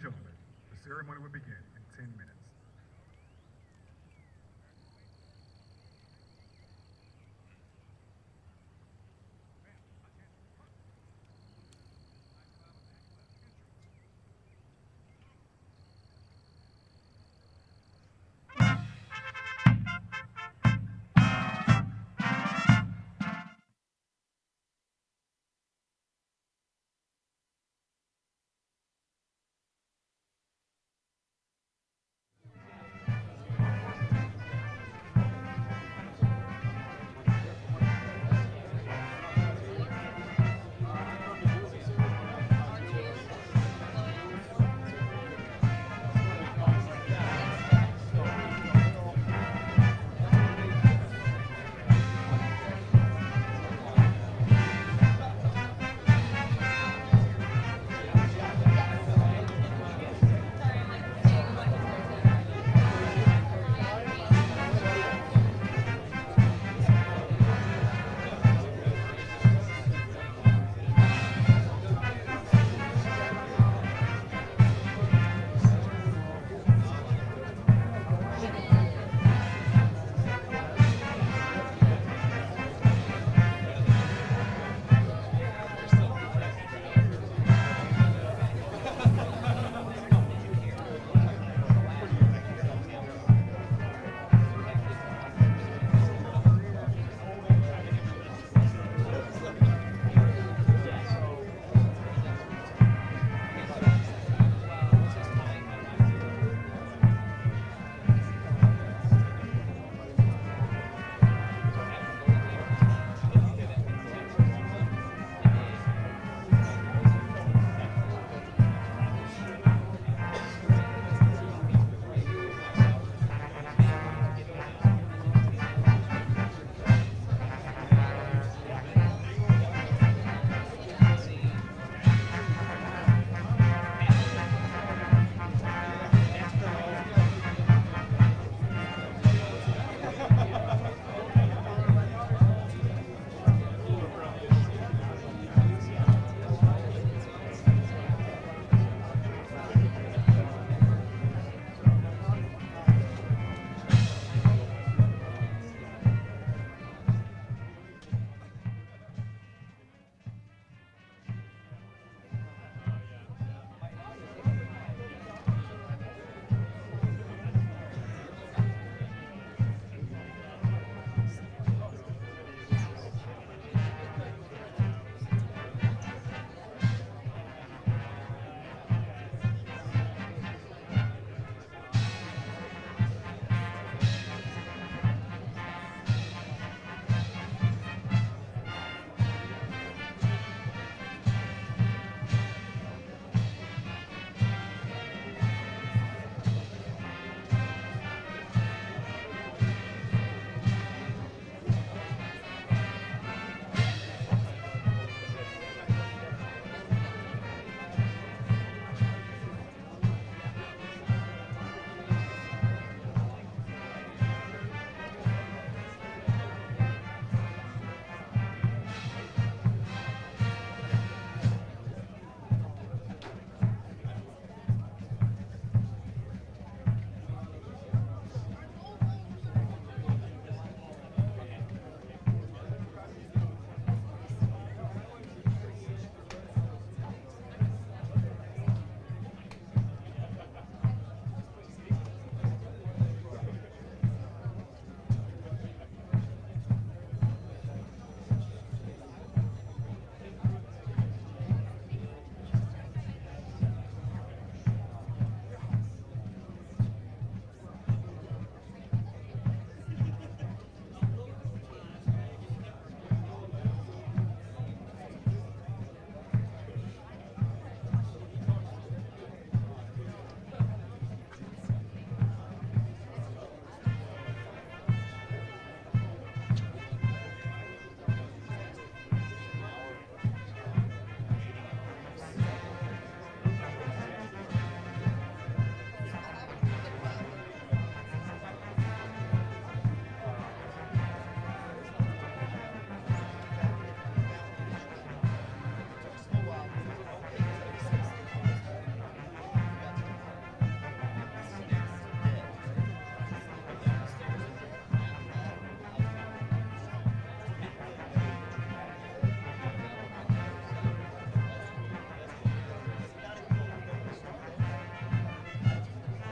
and gentlemen, the ceremony will begin in 10 minutes.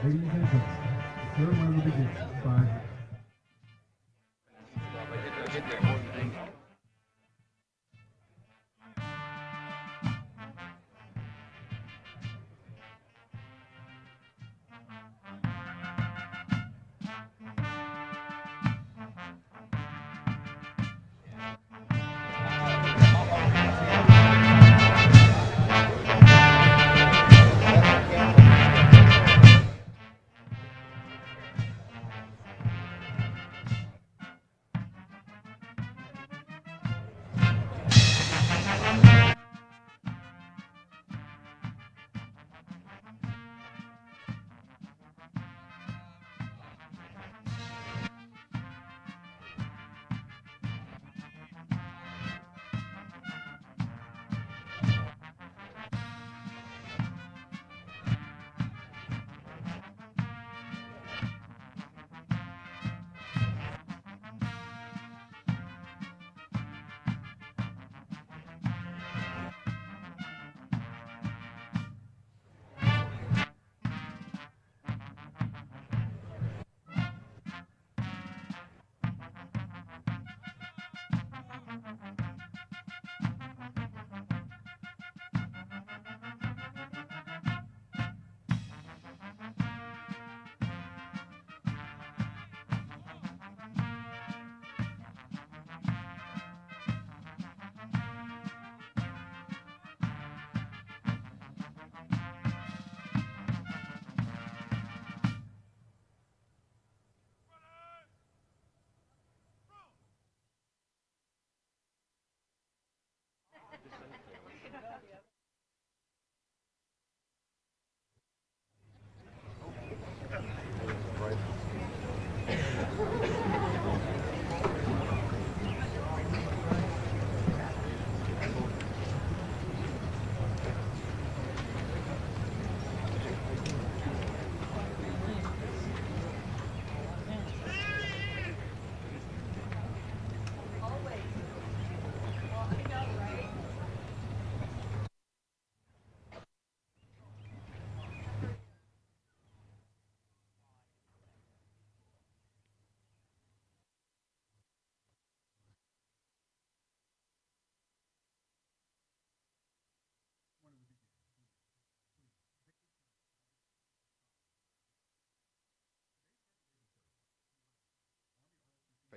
Ladies and gentlemen, the ceremony will begin in 5 minutes.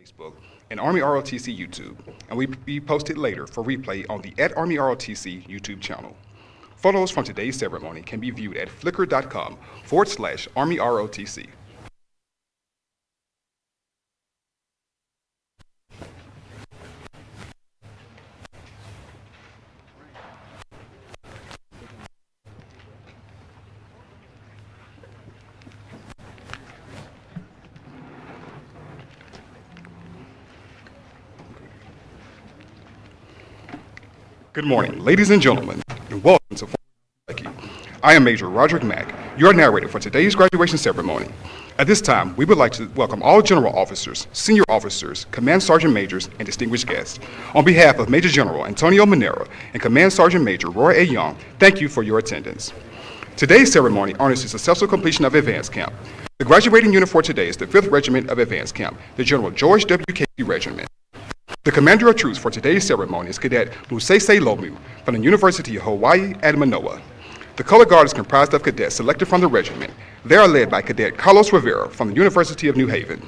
Facebook, and Army ROTC YouTube, and will be posted later for replay on the Army ROTC YouTube channel. Photos from today's ceremony can be viewed at flickr.com/Army ROTC. Good morning, ladies and gentlemen, and welcome to Kentucky. I am Major Roderick Mack, your narrator for today's graduation ceremony. At this time, we would like to welcome all general officers, senior officers, command sergeant majors, and distinguished guests. On behalf of Major General Antonio Manera and Command Sergeant Major Roy A. Young, thank you for your attendance. Today's ceremony honors the successful completion of Advanced Camp. The graduating unit for today is the 5th Regiment of Advanced Camp, the General George W. Casey Regiment. The Commander of Troops for today's ceremony is Cadet Musese Lomu from the University of Hawaii at Manoa. The color guard is comprised of cadets selected from the regiment. They are led by Cadet Carlos Rivera from the University of New Haven.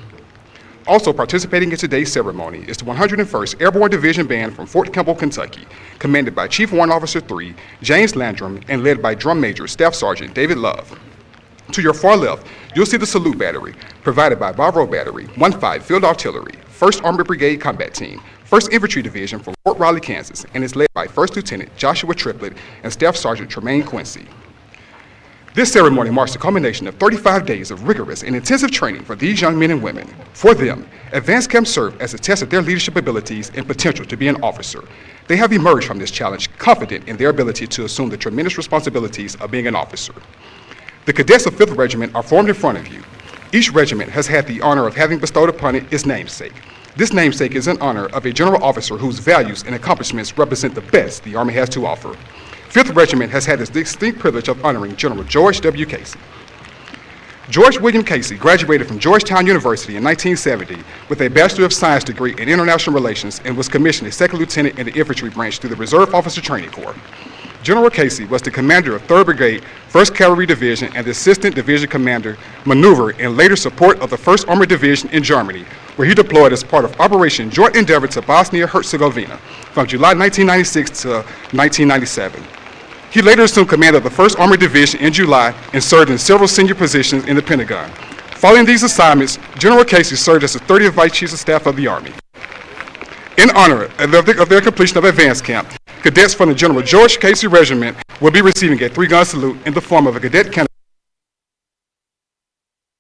Also participating in today's ceremony is the 101st Airborne Division Band from Fort Campbell, Kentucky, commanded by Chief Warrant Officer 3, James Landrum, and led by Drum Major Staff Sergeant David Love. To your far left, you'll see the salute battery, provided by Bavro Battery, 1-5 Field Artillery, 1st Armored Brigade Combat Team, 1st Infantry Division from Fort Riley, Kansas, and is led by 1st Lieutenant Joshua Triplett and Staff Sergeant Tremaine Quincy. This ceremony marks the culmination of 35 days of rigorous and intensive training for these young men and women. For them, Advanced Camp served as a test of their leadership abilities and potential to be an officer. They have emerged from this challenge confident in their ability to assume the tremendous responsibilities of being an officer. The cadets of 5th Regiment are formed in front of you. Each regiment has had the honor of having bestowed upon it its namesake. This namesake is in honor of a general officer whose values and accomplishments represent the best the Army has to offer. 5th Regiment has had the distinct privilege of honoring General George W. Casey. George William Casey graduated from Georgetown University in 1970 with a Bachelor of Science degree in International Relations and was commissioned a second lieutenant in the infantry branch through the Reserve Officer Training Corps. General Casey was the commander of 3rd Brigade, 1st Cavalry Division, and the Assistant Division Commander, Maneuver, and later support of the 1st Armored Division in Germany, where he deployed as part of Operation Joint Endeavor to Bosnia-Herzegovina from July 1996 to 1997. He later assumed command of the 1st Armored Division in July and served in several senior positions in the Pentagon. Following these assignments, General Casey served as the 30th Vice Chief of Staff of the Army. In honor of their completion of advanced camp, cadets from the General George Casey Regiment will be receiving a 3-gun salute in the form of a cadet cannon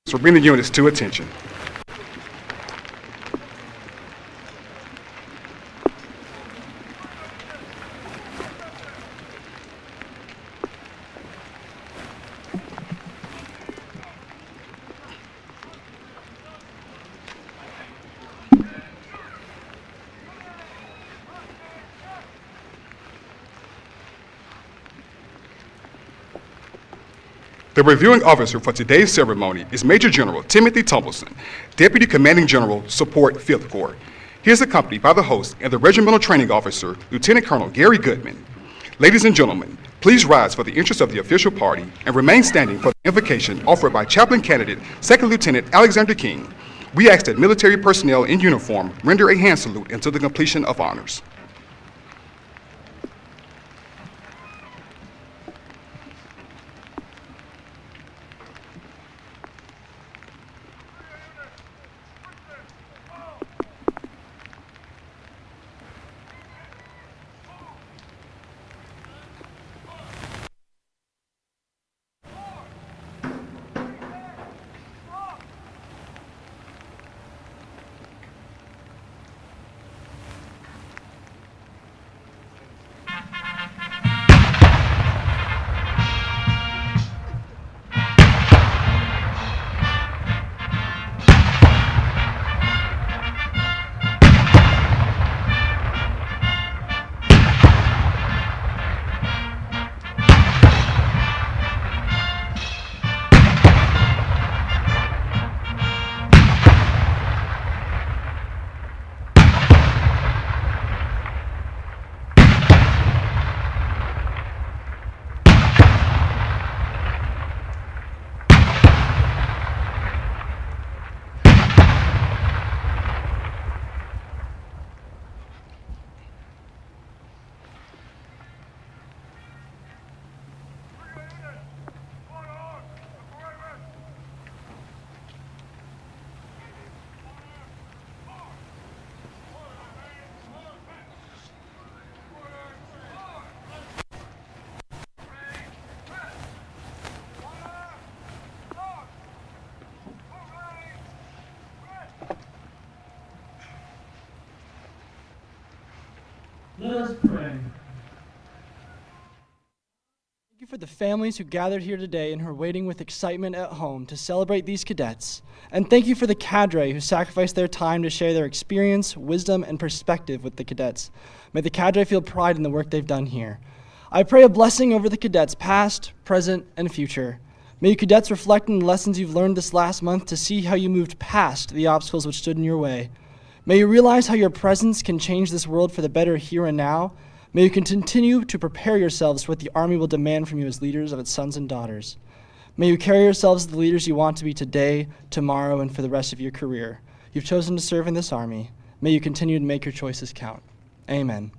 for bringing the units to attention. The reviewing officer for today's ceremony is Major General Timothy Tumbleson, Deputy Commanding General, Support 5th Corps. He is accompanied by the host and the Regimental Training Officer, Lieutenant Colonel Gary Goodman. Ladies and gentlemen, please rise for the interest of the official party and remain standing for the invocation offered by Chaplain Candidate 2nd Lieutenant Alexander King. We ask that military personnel in uniform render a hand salute until the completion of honors. Let us pray. Thank you for the families who gathered here today and who are waiting with excitement at home to celebrate these cadets. And thank you for the cadre who sacrificed their time to share their experience, wisdom, and perspective with the cadets. May the cadre feel pride in the work they've done here. I pray a blessing over the cadets past, present, and future. May you cadets reflect on the lessons you've learned this last month to see how you moved past the obstacles which stood in your way. May you realize how your presence can change this world for the better here and now. May you continue to prepare yourselves for what the Army will demand from you as leaders of its sons and daughters. May you carry yourselves as the leaders you want to be today, tomorrow, and for the rest of your career. You've chosen to serve in this Army. May you continue to make your choices count. Amen.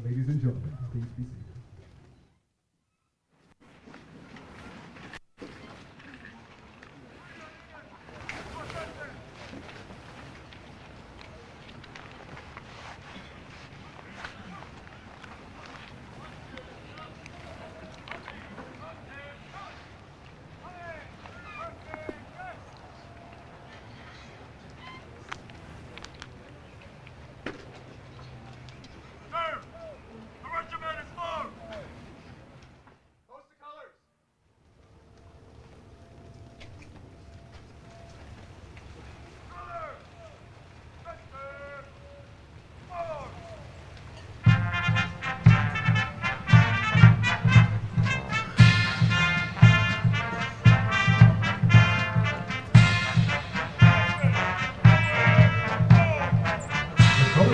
Ladies and gentlemen, please be seated. The regiment is formed!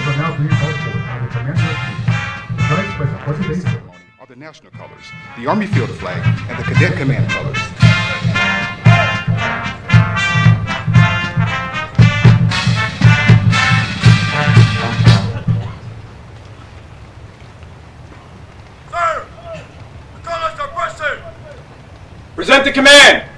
are now being called forth by the Commander of Troops. The flags present for today's ceremony Are the national colors, the Army field flag, and the cadet command colors. Sir! The colors are present! Present the command!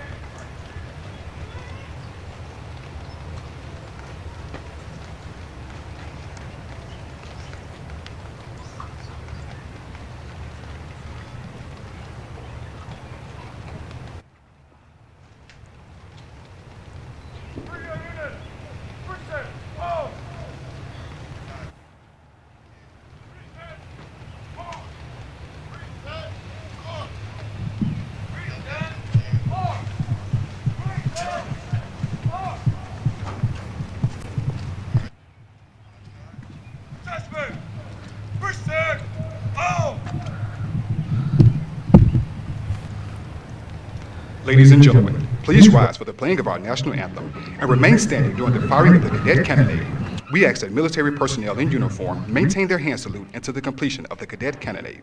Ladies and gentlemen, please rise for the playing of our national anthem and remain standing during the firing of the cadet cannonade. We ask that military personnel in uniform maintain their hand salute until the completion of the cadet cannonade.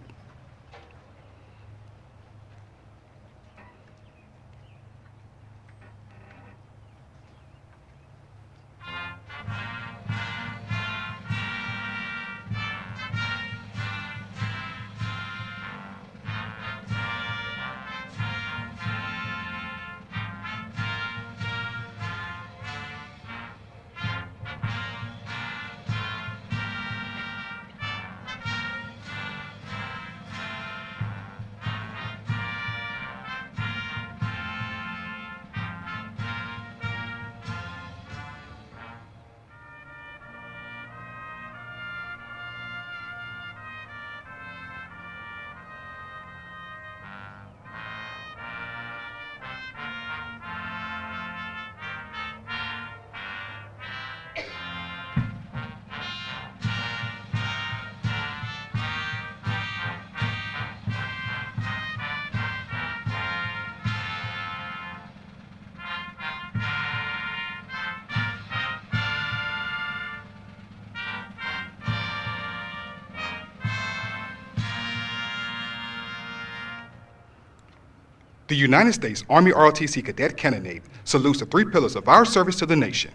The United States Army ROTC Cadet Cannonade salutes the three pillars of our service to the nation.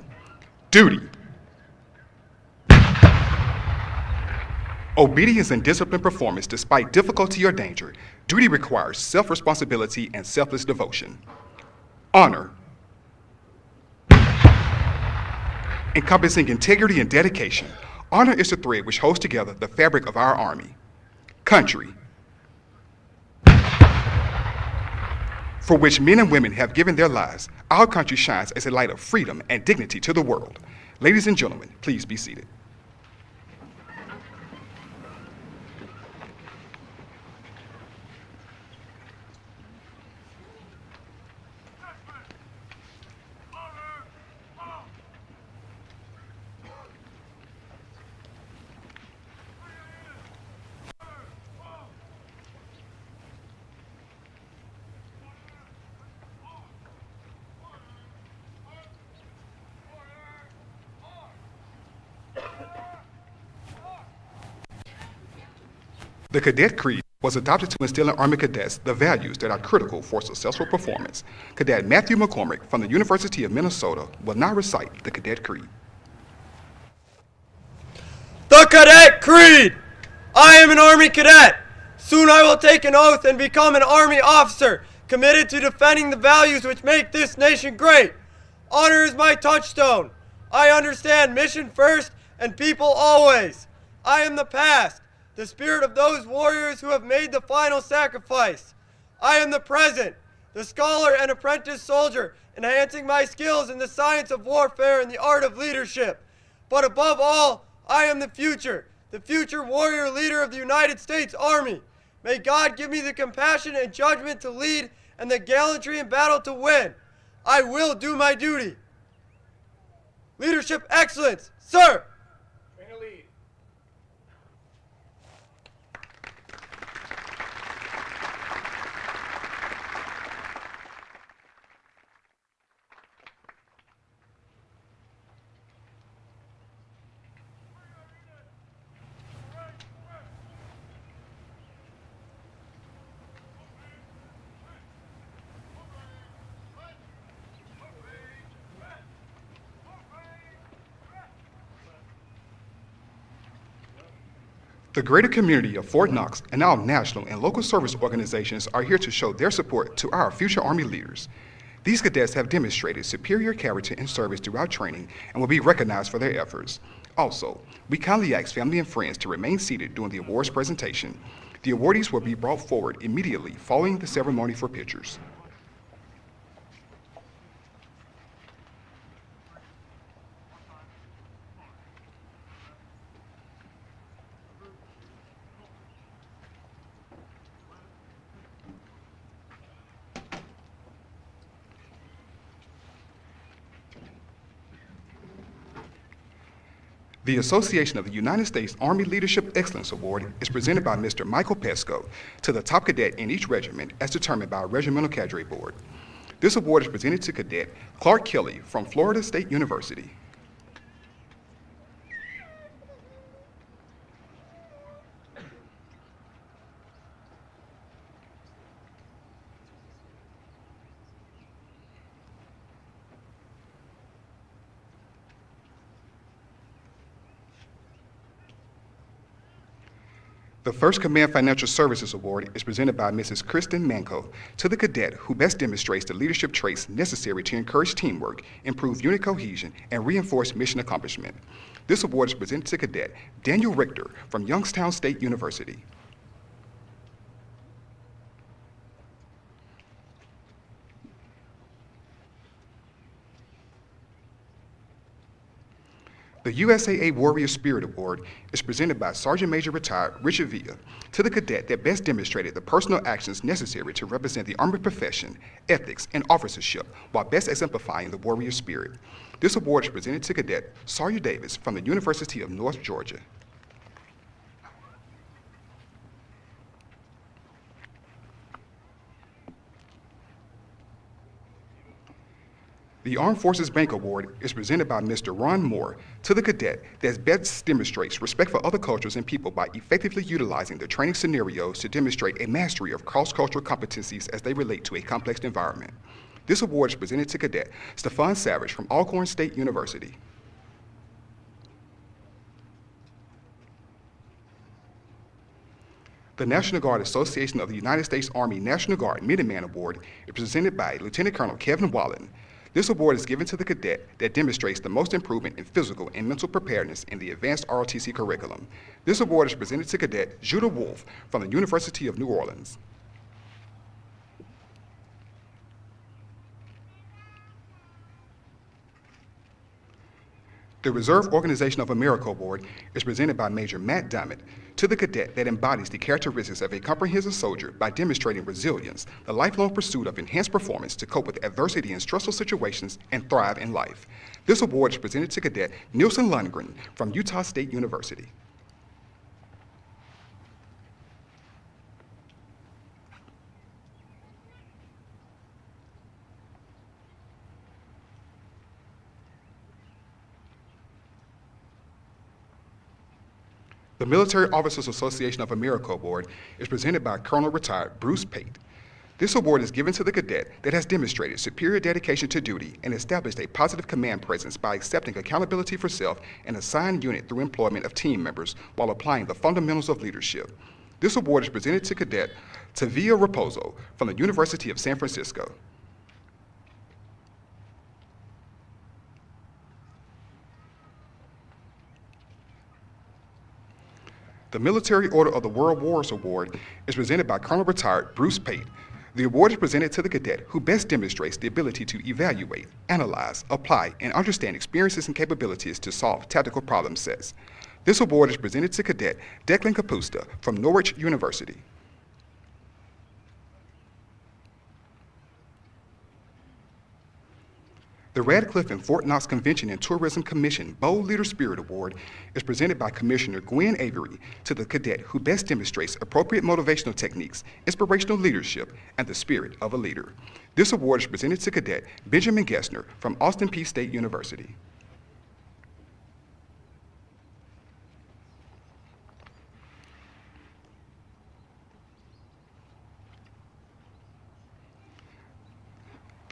Duty, obedience and disciplined performance despite difficulty or danger. Duty requires self-responsibility and selfless devotion. Honor, encompassing integrity and dedication. Honor is the thread which holds together the fabric of our Army. Country, for which men and women have given their lives. Our country shines as a light of freedom and dignity to the world. Ladies and gentlemen, please be seated. The Cadet Creed was adopted to instill in Army cadets the values that are critical for successful performance. Cadet Matthew McCormick from the University of Minnesota will now recite the Cadet Creed. The Cadet Creed! I am an Army cadet. Soon I will take an oath and become an Army officer, committed to defending the values which make this nation great. Honor is my touchstone. I understand mission first and people always. I am the past, the spirit of those warriors who have made the final sacrifice. I am the present, the scholar and apprentice soldier, enhancing my skills in the science of warfare and the art of leadership. But above all, I am the future warrior leader of the United States Army. May God give me the compassion and judgment to lead and the gallantry in battle to win. I will do my duty. Leadership excellence, sir! The greater community of Fort Knox and our national and local service organizations are here to show their support to our future Army leaders. These cadets have demonstrated superior character and service throughout training and will be recognized for their efforts. Also, we kindly ask family and friends to remain seated during the awards presentation. The awardees will be brought forward immediately following the ceremony for pictures. The Association of the United States Army Leadership Excellence Award is presented by Mr. Michael Pesco to the top cadet in each regiment as determined by a regimental cadre board. This award is presented to Cadet Clark Kelly from Florida State University. The First Command Financial Services Award is presented by Mrs. Kristen Manco to the cadet who best demonstrates the leadership traits necessary to encourage teamwork, improve unit cohesion, and reinforce mission accomplishment. This award is presented to Cadet Daniel Richter from Youngstown State University. The USAA Warrior Spirit Award is presented by Sergeant Major Retired Richard Villa to the cadet that best demonstrated the personal actions necessary to represent the Army profession, ethics, and officership while best exemplifying the warrior spirit. This award is presented to Cadet Sawyer Davis from the University of North Georgia. The Armed Forces Bank Award is presented by Mr. Ron Moore to the cadet that best demonstrates respect for other cultures and people by effectively utilizing the training scenarios to demonstrate a mastery of cross-cultural competencies as they relate to a complex environment. This award is presented to Cadet Stefan Savage from Alcorn State University. The National Guard Association of the United States Army National Guard Minuteman Award is presented by Lieutenant Colonel Kevin Wallen. This award is given to the cadet that demonstrates the most improvement in physical and mental preparedness in the advanced ROTC curriculum. This award is presented to Cadet Judah Wolf from the University of New Orleans. The Reserve Organization of America Award is presented by Major Matt Diamond to the cadet that embodies the characteristics of a comprehensive soldier by demonstrating resilience, the lifelong pursuit of enhanced performance to cope with adversity in stressful situations and thrive in life. This award is presented to Cadet Nielsen Lundgren from Utah State University. The Military Officers Association of America Award is presented by Colonel Retired Bruce Pate. This award is given to the cadet that has demonstrated superior dedication to duty and established a positive command presence by accepting accountability for self and assigned unit through employment of team members while applying the fundamentals of leadership. This award is presented to Cadet Tavia Raposo from the University of San Francisco. The Military Order of the World Wars Award is presented by Colonel Retired Bruce Pate. The award is presented to the cadet who best demonstrates the ability to evaluate, analyze, apply, and understand experiences and capabilities to solve tactical problem sets. This award is presented to Cadet Declan Capusta from Norwich University. The Radcliffe and Fort Knox Convention and Tourism Commission Bold Leader Spirit Award is presented by Commissioner Gwen Avery to the cadet who best demonstrates appropriate motivational techniques, inspirational leadership, and the spirit of a leader. This award is presented to Cadet Benjamin Gessner from Austin Peay State University.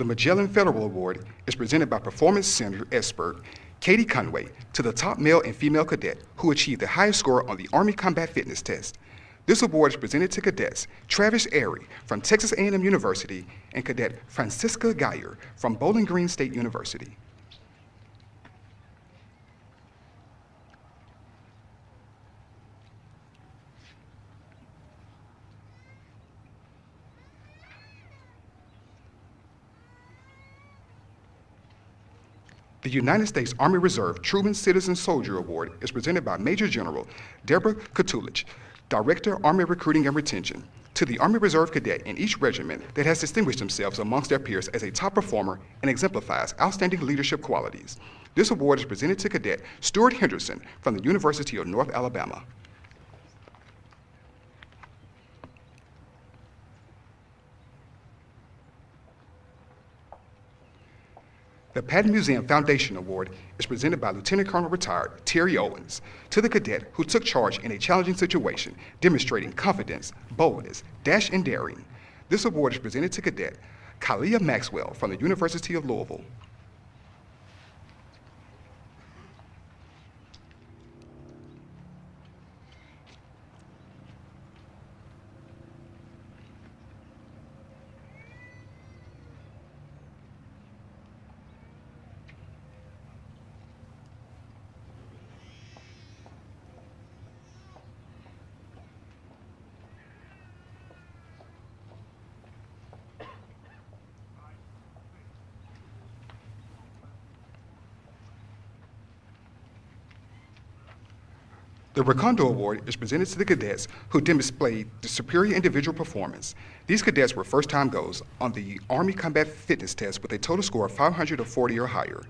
The Magellan Federal Award is presented by Performance Center expert Katie Conway, to the top male and female cadet who achieved the highest score on the Army Combat Fitness Test. This award is presented to cadets Travis Airy from Texas A&M University and Cadet Francisca Geyer from Bowling Green State University. The United States Army Reserve Truman Citizen Soldier Award is presented by Major General Deborah Kutulich, Director, Army Recruiting and Retention, to the Army Reserve cadet in each regiment that has distinguished themselves amongst their peers as a top performer and exemplifies outstanding leadership qualities. This award is presented to Cadet Stuart Henderson from the University of North Alabama. The Patton Museum Foundation Award is presented by Lieutenant Colonel Retired Terry Owens to the cadet who took charge in a challenging situation, demonstrating confidence, boldness, dash, and daring. This award is presented to Cadet Kalia Maxwell from the University of Louisville. The Recondo Award is presented to the cadets who displayed the superior individual performance. These cadets were first-time goals on the Army Combat Fitness Test with a total score of 540 or higher.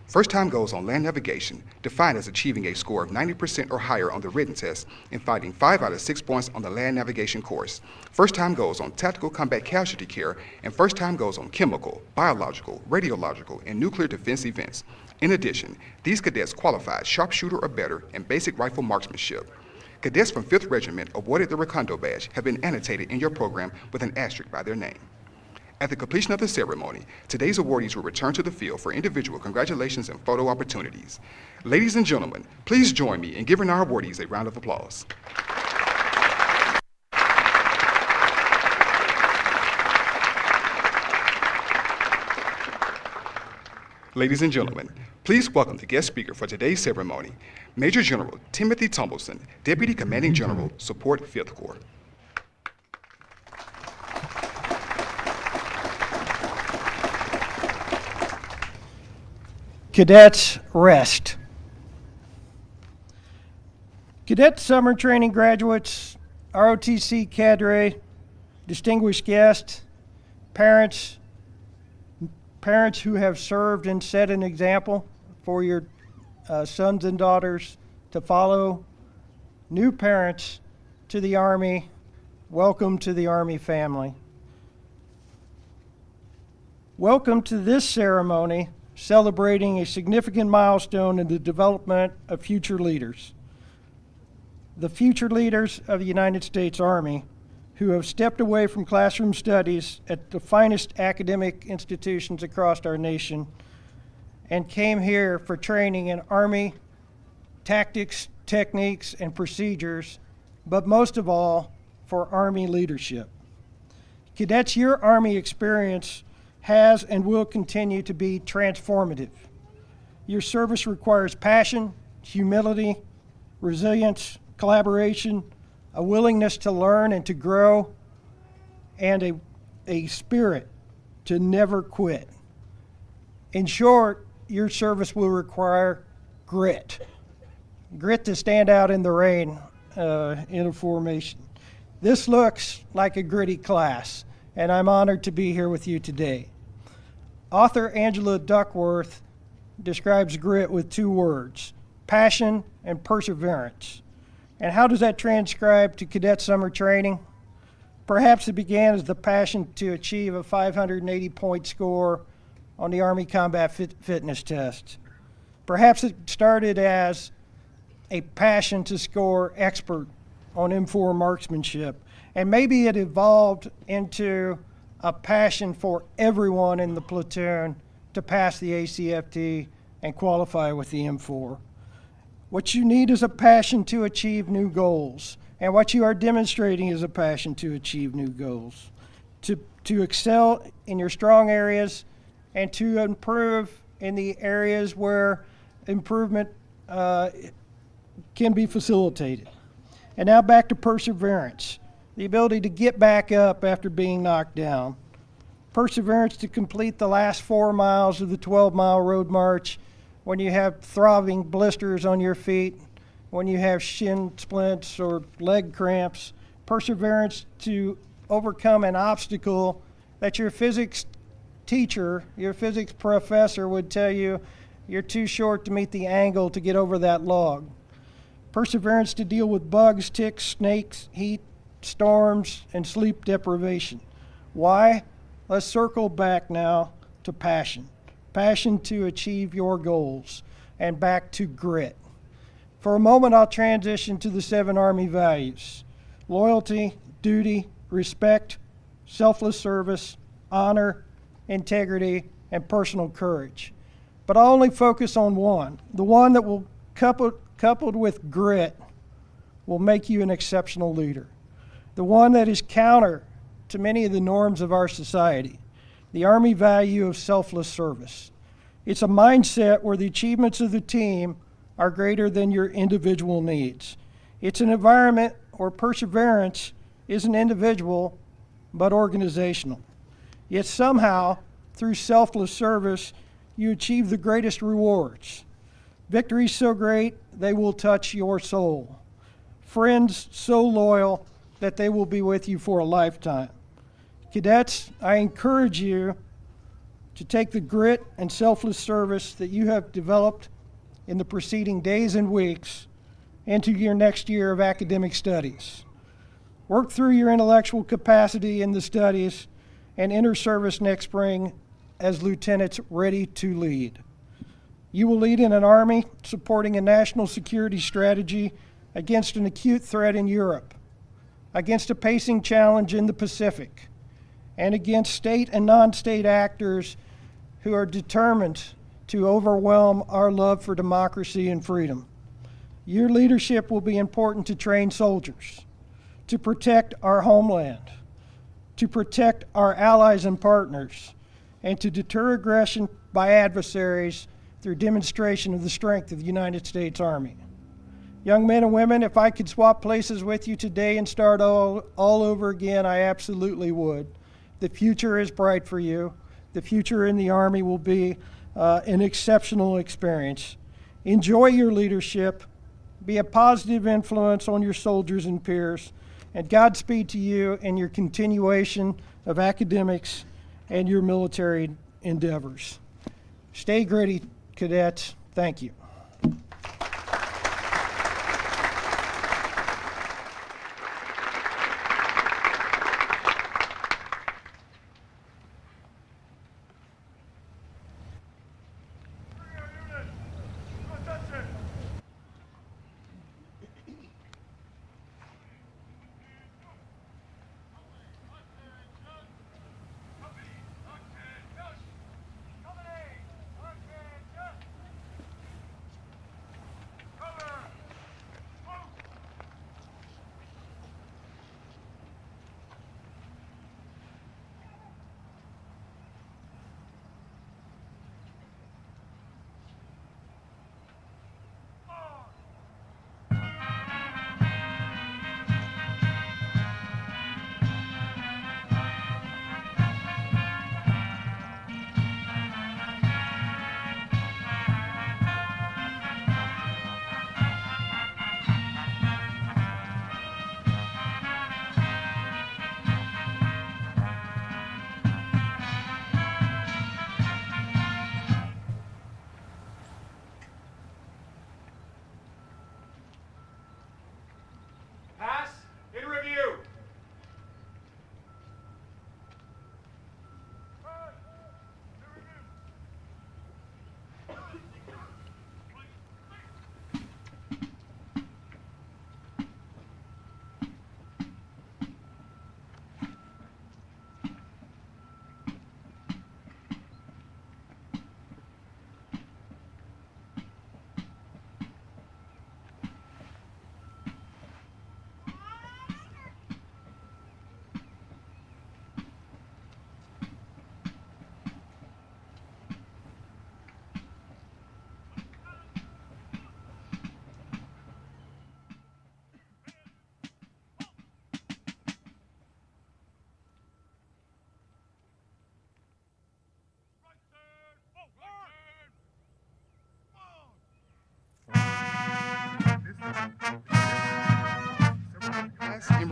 First-time goals on land navigation, defined as achieving a score of 90% or higher on the written test and finding 5 out of 6 points on the land navigation course. First-time goals on tactical combat casualty care, and first-time goals on chemical, biological, radiological, and nuclear defense events. In addition, these cadets qualified sharpshooter or better in basic rifle marksmanship. Cadets from 5th Regiment awarded the Recondo Badge have been annotated in your program with an asterisk by their name. At the completion of the ceremony, today's awardees will return to the field for individual congratulations and photo opportunities. Ladies and gentlemen, please join me in giving our awardees a round of applause. Ladies and gentlemen, please welcome the guest speaker for today's ceremony, Major General Timothy Tumbleson, Deputy Commanding General, Support 5th Corps. Cadets, rest. Cadet summer training graduates, ROTC cadre, distinguished guests, parents who have served and set an example for your sons and daughters to follow, new parents to the Army, welcome to the Army family. Welcome to this ceremony celebrating a significant milestone in the development of future leaders. The future leaders of the United States Army who have stepped away from classroom studies at the finest academic institutions across our nation and came here for training in Army tactics, techniques, and procedures, but most of all, for Army leadership. Cadets, your Army experience has and will continue to be transformative. Your service requires passion, humility, resilience, collaboration, a willingness to learn and to grow, and a spirit to never quit. In short, your service will require grit. Grit to stand out in the rain in a formation. This looks like a gritty class, and I'm honored to be here with you today. Author Angela Duckworth describes grit with 2 words, passion and perseverance. And how does that transcribe to cadet summer training? Perhaps it began as the passion to achieve a 580-point score on the Army Combat Fitness Test. Perhaps it started as a passion to score expert on M4 marksmanship. And maybe it evolved into a passion for everyone in the platoon to pass the ACFT and qualify with the M4. What you need is a passion to achieve new goals. And what you are demonstrating is a passion to achieve new goals, to excel in your strong areas and to improve in the areas where improvement can be facilitated. And now back to perseverance, the ability to get back up after being knocked down. Perseverance to complete the last 4 miles of the 12-mile road march when you have throbbing blisters on your feet, when you have shin splints or leg cramps. Perseverance to overcome an obstacle that your physics teacher, your physics professor would tell you you're too short to meet the angle to get over that log. Perseverance to deal with bugs, ticks, snakes, heat, storms, and sleep deprivation. Why? Let's circle back now to passion. Passion to achieve your goals, and back to grit. For a moment, I'll transition to the 7 Army values: loyalty, duty, respect, selfless service, honor, integrity, and personal courage. But I'll only focus on one, the one that will, coupled with grit, will make you an exceptional leader. The one that is counter to many of the norms of our society, the Army value of selfless service. It's a mindset where the achievements of the team are greater than your individual needs. It's an environment where perseverance isn't individual, but organizational. Yet somehow, through selfless service, you achieve the greatest rewards. Victories so great, they will touch your soul. Friends so loyal that they will be with you for a lifetime. Cadets, I encourage you to take the grit and selfless service that you have developed in the preceding days and weeks into your next year of academic studies. Work through your intellectual capacity in the studies and enter service next spring as lieutenants ready to lead. You will lead in an Army supporting a national security strategy against an acute threat in Europe, against a pacing challenge in the Pacific, and against state and non-state actors who are determined to overwhelm our love for democracy and freedom. Your leadership will be important to train soldiers, to protect our homeland, to protect our allies and partners, and to deter aggression by adversaries through demonstration of the strength of the United States Army. Young men and women, if I could swap places with you today and start all over again, I absolutely would. The future is bright for you. The future in the Army will be an exceptional experience. Enjoy your leadership. Be a positive influence on your soldiers and peers. And Godspeed to you in your continuation of academics and your military endeavors. Stay gritty, cadets. Thank you.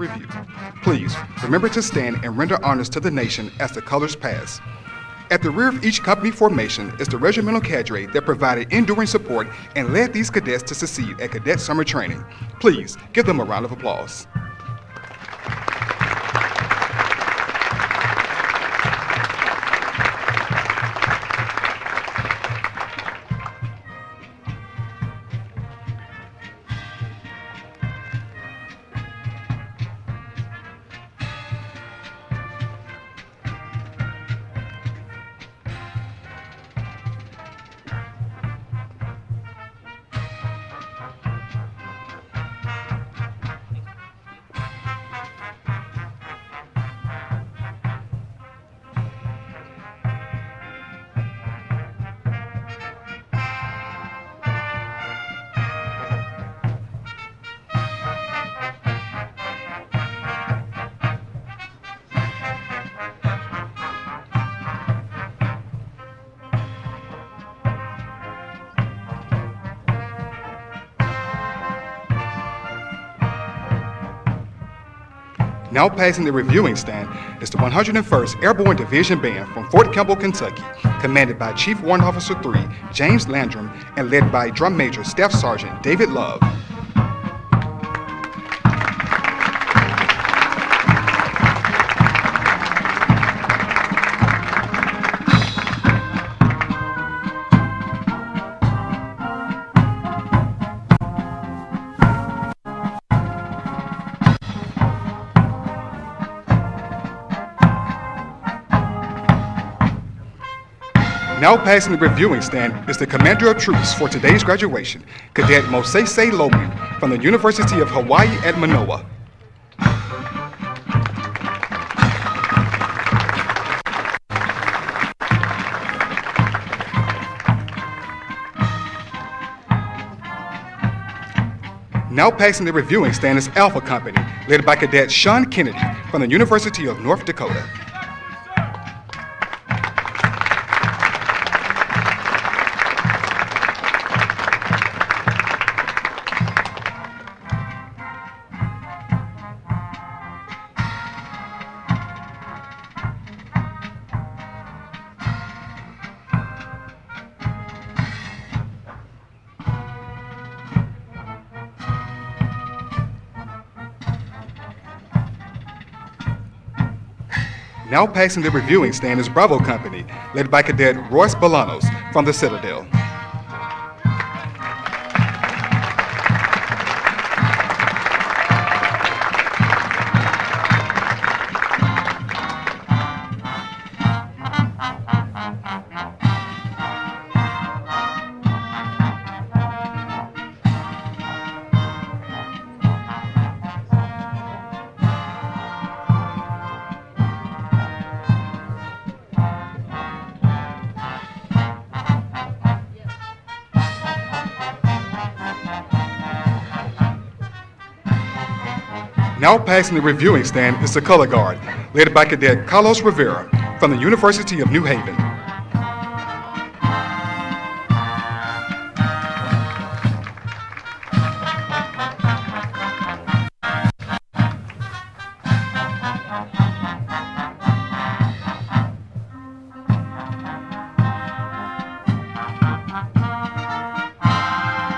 review. Please remember to stand and render honors to the nation as the colors pass. At the rear of each company formation is the regimental cadre that provided enduring support and led these cadets to succeed at cadet summer training. Please give them a round of applause. Now passing the reviewing stand is the 101st Airborne Division Band from Fort Campbell, Kentucky, commanded by Chief Warrant Officer 3, James Landrum, and led by Drum Major Staff Sergeant David Love. Now passing the reviewing stand is the Commander of Troops for today's graduation, Cadet Mosese Loman from the University of Hawaii at Manoa. Now passing the reviewing stand is Alpha Company, led by Cadet Sean Kennedy from the University of North Dakota. Now passing the reviewing stand is Bravo Company, led by Cadet Royce Bolanos from the Citadel. Now passing the reviewing stand is the Color Guard, led by Cadet Carlos Rivera from the University of New Haven.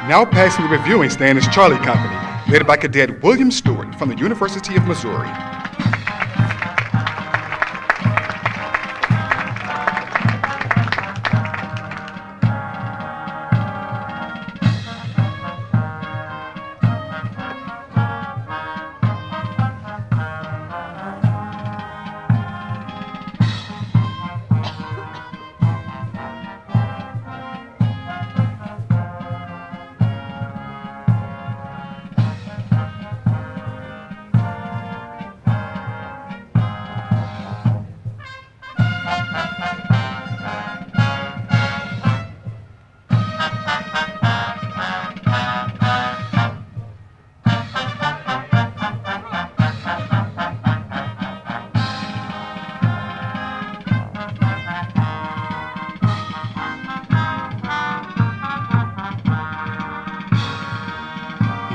Now passing the reviewing stand is Charlie Company, led by Cadet William Stewart from the University of Missouri.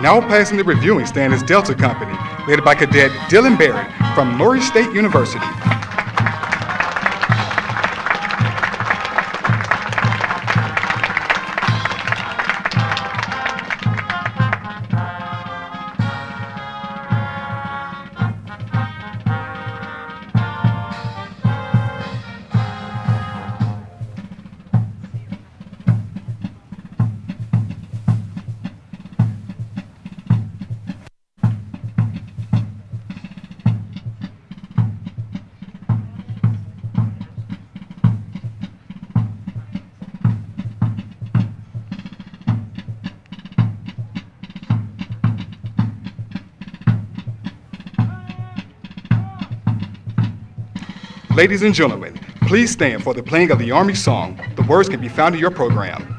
Now passing the reviewing stand is Delta Company, led by Cadet Dylan Barrett from Lorry State University. Ladies and gentlemen, please stand for the playing of the Army song. The words can be found in your program.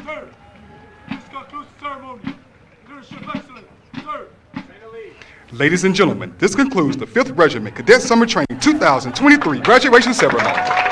Sir, this concludes the ceremony. Leadership excellent. Sir. Ladies and gentlemen, this concludes the 5th Regiment Cadet Summer Training 2023 graduation ceremony.